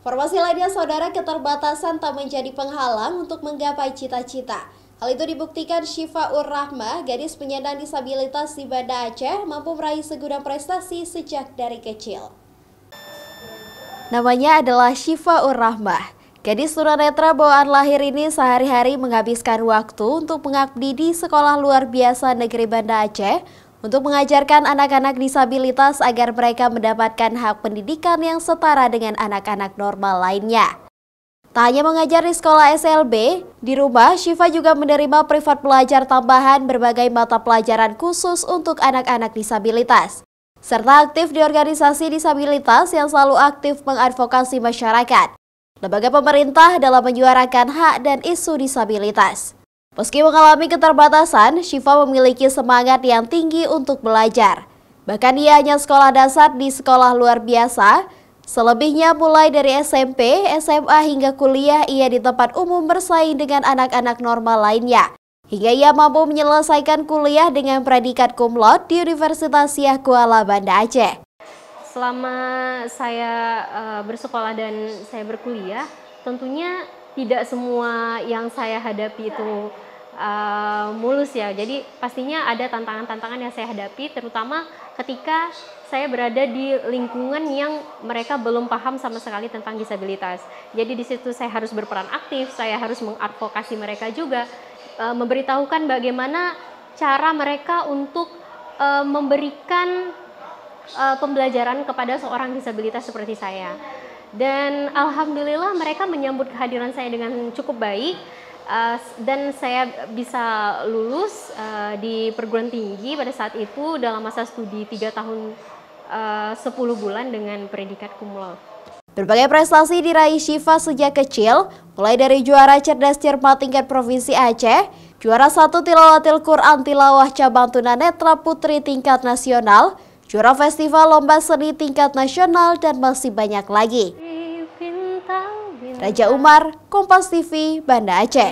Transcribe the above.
Informasi lainnya, saudara, keterbatasan tak menjadi penghalang untuk menggapai cita-cita. Hal itu dibuktikan Syifaur Rahmah, gadis penyandang disabilitas di Banda Aceh, mampu meraih segudang prestasi sejak dari kecil. Namanya adalah Syifaur Rahmah. Gadis tunanetra bawaan lahir ini sehari-hari menghabiskan waktu untuk mengabdi di Sekolah Luar Biasa Negeri Banda Aceh untuk mengajarkan anak-anak disabilitas agar mereka mendapatkan hak pendidikan yang setara dengan anak-anak normal lainnya. Tak hanya mengajar di sekolah SLB, di rumah Syifa juga menerima privat pelajar tambahan berbagai mata pelajaran khusus untuk anak-anak disabilitas, serta aktif di organisasi disabilitas yang selalu aktif mengadvokasi masyarakat, lembaga pemerintah dalam menyuarakan hak dan isu disabilitas. Meski mengalami keterbatasan, Syifa memiliki semangat yang tinggi untuk belajar. Bahkan ia hanya sekolah dasar di sekolah luar biasa. Selebihnya mulai dari SMP, SMA hingga kuliah ia di tempat umum bersaing dengan anak-anak normal lainnya. Hingga ia mampu menyelesaikan kuliah dengan predikat cum laude di Universitas Siah Kuala Banda Aceh. Selama saya bersekolah dan saya berkuliah, tentunya tidak semua yang saya hadapi itu mulus ya. Jadi pastinya ada tantangan-tantangan yang saya hadapi, terutama ketika saya berada di lingkungan yang mereka belum paham sama sekali tentang disabilitas. Jadi di situ saya harus berperan aktif, saya harus mengadvokasi mereka juga, memberitahukan bagaimana cara mereka untuk memberikan pembelajaran kepada seorang disabilitas seperti saya. Dan alhamdulillah mereka menyambut kehadiran saya dengan cukup baik. Dan saya bisa lulus di perguruan tinggi pada saat itu dalam masa studi 3 tahun 10 bulan dengan predikat cum laude. Berbagai prestasi diraih Syifa sejak kecil, mulai dari juara cerdas cermat tingkat Provinsi Aceh, juara 1 Tilawatil Quran Tilawah cabang tunanetra putri tingkat nasional, juara festival lomba seni tingkat nasional, dan masih banyak lagi. Raja Umar, Kompas TV, Banda Aceh.